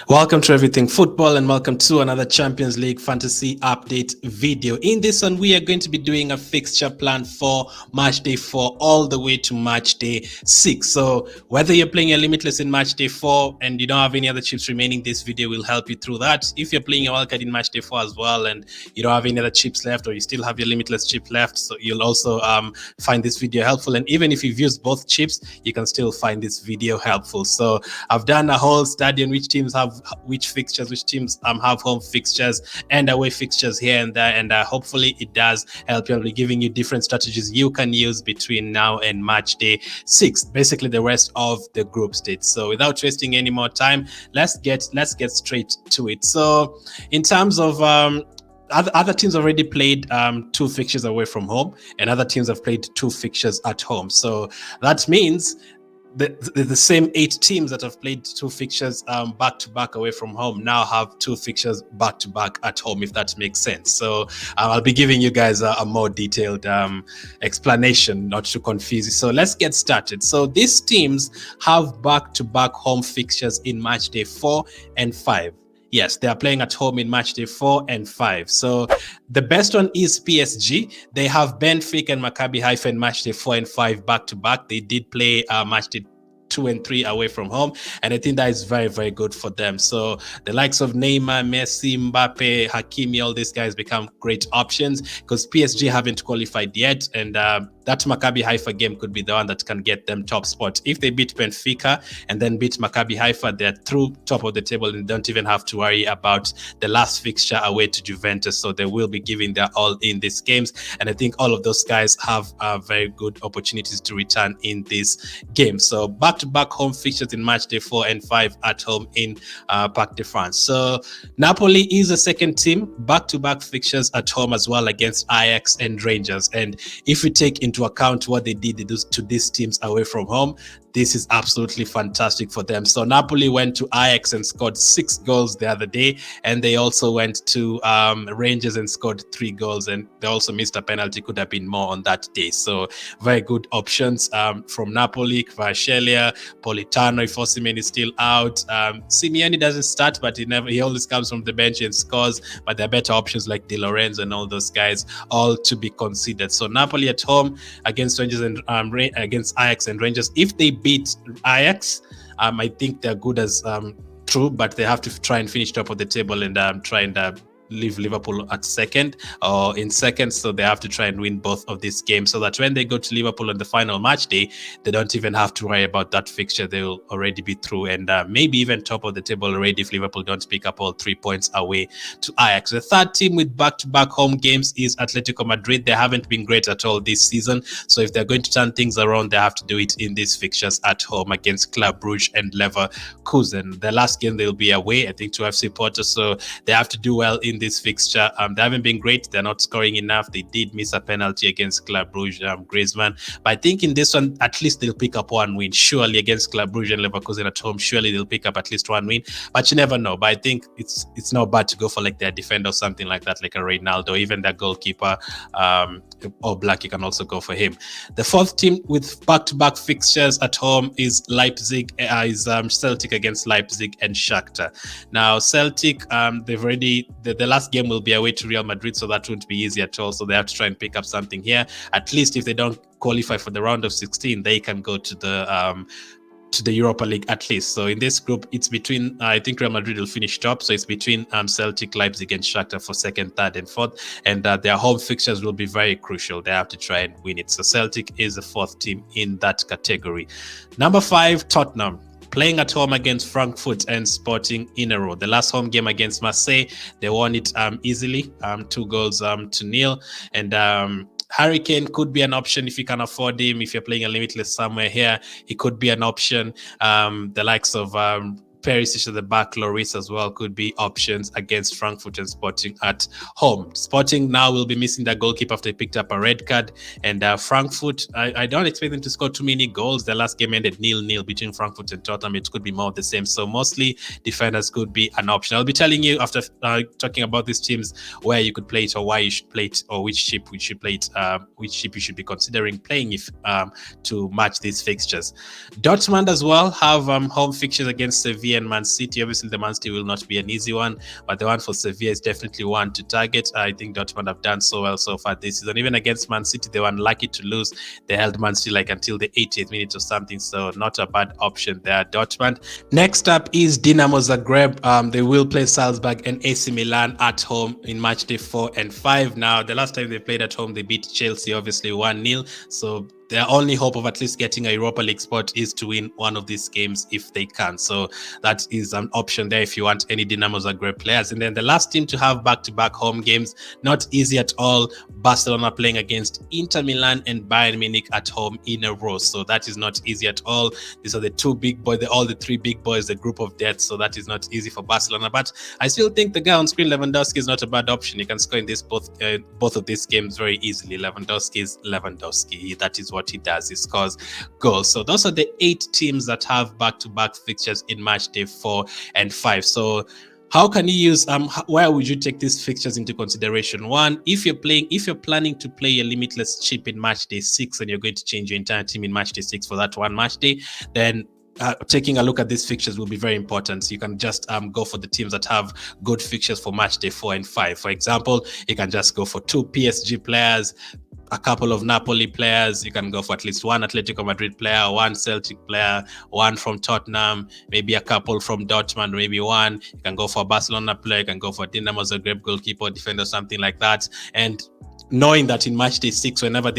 Welcome to Everything Football and welcome to another Champions League Fantasy Update video. In this one, we are going to be doing a fixture plan for Match Day 4 all the way to Match Day 6. So whether you're playing a Limitless in Match Day 4 and you don't have any other chips remaining, this video will help you through that. If you're playing a wildcard in Match Day 4 as well and you don't have any other chips left, or you still have your Limitless chip left, so you'll also find this video helpful. And even if you've used both chips, you can still find this video helpful. So I've done a whole study on which teams have which teams have home fixtures and away fixtures here and there, and hopefully it does help you. I'll be giving you different strategies you can use between now and Match Day 6, basically the rest of the group stage. So without wasting any more time, let's get straight to it. So in terms of other teams already played 2 fixtures away from home, and other teams have played 2 fixtures at home. So that means the same 8 teams that have played 2 fixtures back-to-back away from home now have 2 fixtures back-to-back at home, if that makes sense. So I'll be giving you guys a more detailed explanation, not to confuse you. So let's get started. So these teams have back-to-back home fixtures in Match Day 4 and 5. Yes, they are playing at home in Match Day 4 and 5. So the best one is PSG. They have BENFICA and MACCABI HAIFA in Match Day 4 and 5 back-to-back. They did play Match Day 2 and 3 away from home, and I think that is very, very good for them. So the likes of Neymar, Messi, Mbappe, Hakimi, all these guys become great options because PSG haven't qualified yet, and that Maccabi Haifa game could be the one that can get them top spot. If they beat Benfica and then beat Maccabi Haifa, they're through top of the table and don't even have to worry about the last fixture away to Juventus. So they will be giving their all in these games, and I think all of those guys have very good opportunities to return in this game. So back-to-back home fixtures in Match Day 4 and 5 at home in Parc de France. So Napoli is the second team, back-to-back fixtures at home as well against Ajax and Rangers. And if we take into account what they did to these teams away from home, this is absolutely fantastic for them. So Napoli went to Ajax and scored 6 goals the other day, and they also went to Rangers and scored 3 goals, and they also missed a penalty. Could have been more on that day. So very good options from Napoli. Kvaratskhelia, Politano if Osimhen is still out. Simeone doesn't start, but he always comes from the bench and scores. But there are better options like Di Lorenzo and all those guys, all to be considered. So Napoli at home against Rangers and against Ajax and Rangers. If they beat Ajax, I think they're good as true, but they have to try and finish top of the table and try and leave Liverpool at second or in second. So they have to try and win both of these games so that when they go to Liverpool on the final match day, they don't even have to worry about that fixture. They will already be through and maybe even top of the table already if Liverpool don't pick up all 3 points away to Ajax. The third team with back-to-back home games is Atletico Madrid. They haven't been great at all this season. So if they're going to turn things around, they have to do it in these fixtures at home against Club Brugge and Leverkusen. The last game they'll be away, I think, to FC Porto. So they have to do well in this fixture. They haven't been great. They're not scoring enough. They did miss a penalty against Club Brugge, Griezmann. But I think in this one, at least they'll pick up 1 win. Surely against Club Brugge and Leverkusen at home, surely they'll pick up at least 1 win. But you never know. But I think it's not bad to go for like their defender or something like that, like a Ronaldo, even their goalkeeper, or Black, you can also go for him. The fourth team with back-to-back fixtures at home is Leipzig, Celtic against Leipzig and Shakhtar. Now Celtic, they've already the last game will be away to Real Madrid, so that won't be easy at all. So they have to try and pick up something here. At least if they don't qualify for the round of 16, they can go to the Europa League at least. So in this group, it's between, I think Real Madrid will finish top. So it's between Celtic, Leipzig and Shakhtar for second, third and fourth. And their home fixtures will be very crucial. They have to try and win it. So Celtic is the 4th team in that category. Number 5, Tottenham. Playing at home against Frankfurt and Sporting in a row. The last home game against Marseille, they won it easily, 2 goals to 0. And Harry Kane could be an option if you can afford him. If you're playing a limitless somewhere here, he could be an option. The likes of Perisic at the back, Lloris as well could be options against Frankfurt and Sporting at home. Sporting now will be missing their goalkeeper after they picked up a red card. And Frankfurt, I don't expect them to score too many goals. The last game ended 0-0 between Frankfurt and Tottenham. It could be more of the same. So mostly defenders could be an option. I'll be telling you after talking about these teams where you could play it or why you should play it or which chip we should play it, which chip you should be considering playing if to match these fixtures. Dortmund as well have home fixtures against Sevilla Sevilla and Man City. Obviously, the Man City will not be an easy one, but the one for Sevilla is definitely one to target. I think Dortmund have done so well so far this season. Even against Man City, they were unlucky to lose. They held Man City like until the 80th minute or something, so not a bad option there, Dortmund. Next up is Dinamo Zagreb. They will play Salzburg and AC Milan at home in match day 4 and 5. Now, the last time they played at home, they beat Chelsea, obviously 1-0. So their only hope of at least getting a Europa League spot is to win one of these games if they can. So that is an option there if you want any Dinamo Zagreb players. And then the last team to have back-to-back home games, not easy at all. Barcelona playing against Inter Milan and Bayern Munich at home in a row. So that is not easy at all. These are the two big boys, all the three big boys, the group of death. So that is not easy for Barcelona. But I still think the guy on screen, Lewandowski, is not a bad option. He can score in this both of these games very easily. Lewandowski is Lewandowski. That is what he does. He scores goals. So those are the 8 teams that have back-to-back fixtures in match day 4 and 5. So how can you use where would you take these fixtures into consideration? One, if you're planning to play a limitless chip in match day 6 and you're going to change your entire team in match day 6 for that one match day, then taking a look at these fixtures will be very important. So you can just go for the teams that have good fixtures for match day 4 and 5. For example, you can just go for 2 PSG players, a couple of Napoli players. You can go for at least 1 Atletico Madrid player, 1 Celtic player, 1 from Tottenham, maybe a couple from Dortmund, maybe 1. You can go for a Barcelona player, you can go for Dinamo Zagreb goalkeeper, defender, something like that. And knowing that in match day 6, whenever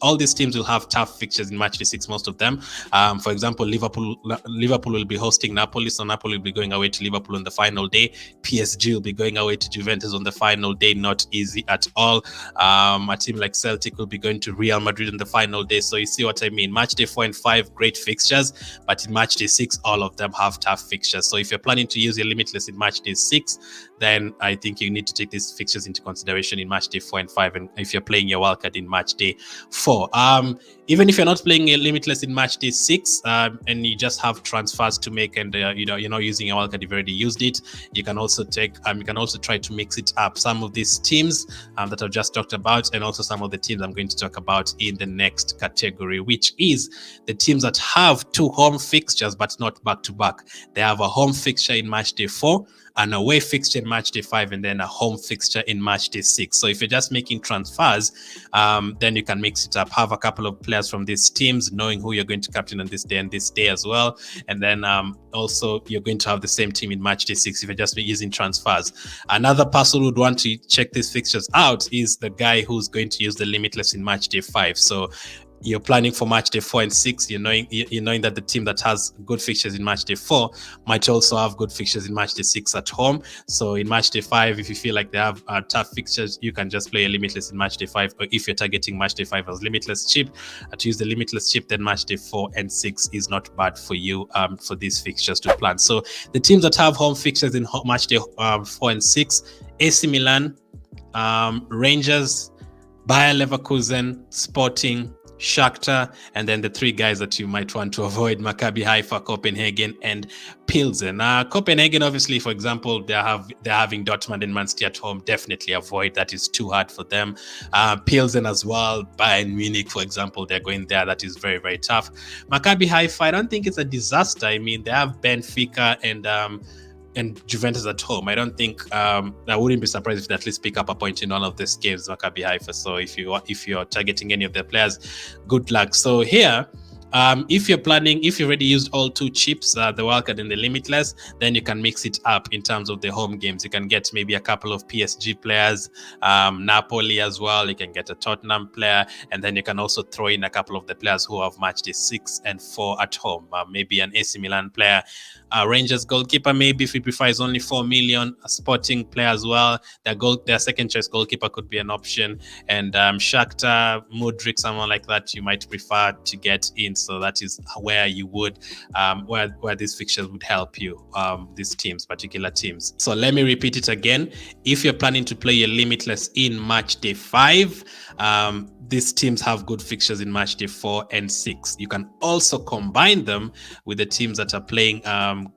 all these teams will have tough fixtures in match day 6, most of them. For example, Liverpool will be hosting Napoli, so Napoli will be going away to Liverpool on the final day. PSG will be going away to Juventus on the final day. Not easy at all. A team like Celtic will be going to Real Madrid on the final day. So you see what I mean? Match day 4 and 5, great fixtures, but in match day 6, all of them have tough fixtures. So if you're planning to use your limitless in match day 6, then I think you need to take these fixtures into consideration in match day 4 and 5. And if you're playing your wildcard in match day 4, even if you're not playing a limitless in match day 6, and you just have transfers to make, and you're not using your wildcard, you've already used it, you can also try to mix it up. Some of these teams that I've just talked about, and also some of the teams I'm going to talk about in the next category, which is the teams that have 2 home fixtures but not back to back. They have a home fixture in match day 4, an away fixture in match day 5, and then a home fixture in match day 6. So if you're just making transfers, then you can mix it up. Have a couple of players from these teams, knowing who you're going to captain on this day and this day as well. And then also you're going to have the same team in match day 6 if you're just using transfers. Another person who would want to check these fixtures out is the guy who's going to use the limitless in match day 5. So you're planning for match day 4 and 6, you're knowing that the team that has good fixtures in match day 4 might also have good fixtures in match day 6 at home. So in match day 5, if you feel like they have tough fixtures, you can just play a limitless in match day 5. Or if you're targeting match day 5 as limitless chip, to use the limitless chip, then match day 4 and 6 is not bad for you for these fixtures to plan. So the teams that have home fixtures in match day 4 and 6, AC Milan, Rangers, Bayer Leverkusen, Sporting, Shakhtar, and then the 3 guys that you might want to avoid: MACCABI, HAIFA, Copenhagen, and PLZEN. Copenhagen, obviously, for example, they're having Dortmund and Man City at home. Definitely avoid. That is too hard for them. PLZEN as well. Bayern Munich, for example, they're going there. That is very, very tough. MACCABI, HAIFA, I don't think it's a disaster. I mean, they have BENFICA and Juventus at home. I don't think I wouldn't be surprised if they at least pick up a point in all of these games, MACCABI, HAIFA. So if you're targeting any of their players, good luck. So here, if you've already used all 2 chips, the wildcard and the limitless, then you can mix it up in terms of the home games. You can get maybe a couple of PSG players, Napoli as well. You can get a Tottenham player, and then you can also throw in a couple of the players who have match day 6 and 4 at home. Maybe an AC Milan player, Rangers goalkeeper, maybe if he prefers only 4 million, a Sporting player as well. Their second choice goalkeeper could be an option, and Shakhtar, Mudryk, someone like that you might prefer to get in. So that is where you would, where these fixtures would help you, these teams, particular teams. So let me repeat it again. If you're planning to play a limitless in match day 5, these teams have good fixtures in match day 4 and 6. You can also combine them with the teams that are playing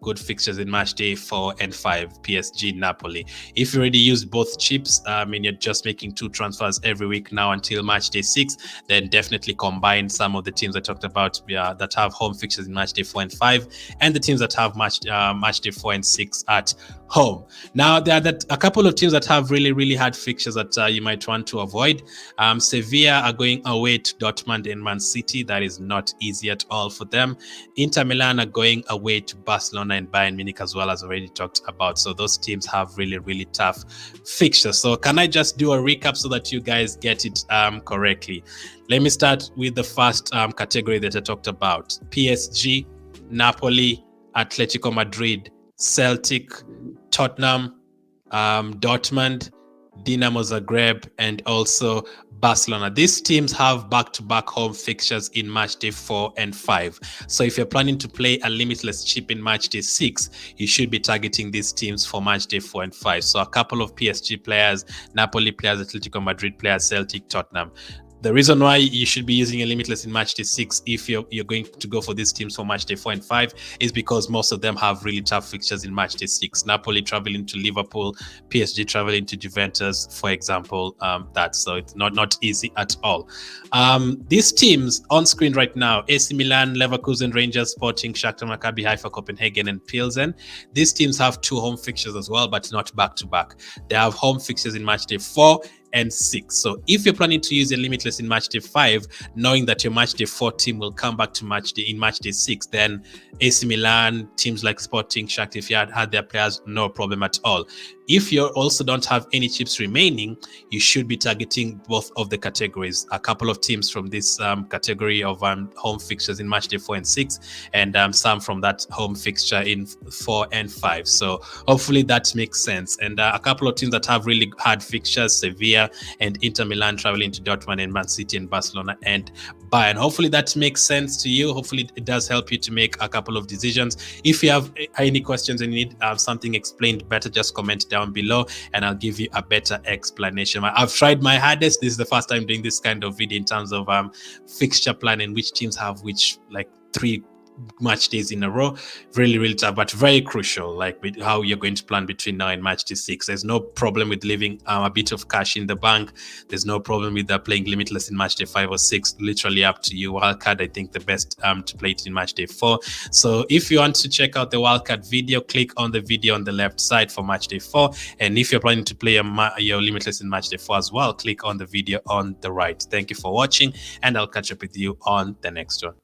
good fixtures in match day 4 and 5, PSG, Napoli. If you already used both chips, you're just making 2 transfers every week now until match day 6, then definitely combine some of the teams I talked about that have home fixtures in match day 4 and 5, and the teams that have match day 4 and 6 at home. Now, there are a couple of teams that have really hard fixtures that you might want to avoid. Sevilla are going away to Dortmund and Man City. That is not easy at all for them. Inter Milan are going away to Barcelona and Bayern Munich, as well as already talked about. So those teams have really tough fixtures. So can I just do a recap so that you guys get it correctly? Let me start with the first category that I talked about: PSG, Napoli, Atletico Madrid, Celtic, Tottenham, Dortmund, Dinamo Zagreb, and also Barcelona. These teams have back-to-back home fixtures in match day 4 and 5. So if you're planning to play a limitless chip in match day 6, you should be targeting these teams for match day 4 and 5. So a couple of PSG players, Napoli players, Atletico Madrid players, Celtic, Tottenham. The reason why you should be using a limitless in match day 6 if you're going to go for these teams for match day 4 and 5 is because most of them have really tough fixtures in match day 6. Napoli traveling to Liverpool, PSG traveling to Juventus, for example. So it's not easy at all. These teams on screen right now: AC Milan, Leverkusen, Rangers, Sporting, Shakhtar, MACCABI, HAIFA, Copenhagen, and PLZEN. These teams have 2 home fixtures as well, but not back-to-back. They have home fixtures in match day 4 and 6. So if you're planning to use a limitless in match day 5, knowing that your match day 4 team will come back to match day 6, then AC Milan, teams like Sporting, Shakhtar, if you had their players, no problem at all. If you also don't have any chips remaining, you should be targeting both of the categories. A couple of teams from this category of home fixtures in match day 4 and 6, and some from that home fixture in 4 and 5. So hopefully that makes sense. And a couple of teams that have really hard fixtures: Sevilla and Inter Milan traveling to Dortmund and Man City and Barcelona and Bayern. Hopefully that makes sense to you. Hopefully it does help you to make a couple of decisions. If you have any questions and you need something explained better, just comment down below and I'll give you a better explanation. I've tried my hardest. This is the first time doing this kind of video in terms of fixture planning, which teams have which, like 3 match days in a row. Really tough, but very crucial, like with how you're going to plan between now and match day 6. There's no problem with leaving a bit of cash in the bank. There's no problem with playing limitless in match day 5 or 6. Literally up to you. Wildcard, I think the best to play it in match day 4. So if you want to check out the wildcard video, click on the video on the left side for match day 4. And if you're planning to play your limitless in match day 4 as well, click on the video on the right. Thank you for watching, and I'll catch up with you on the next one.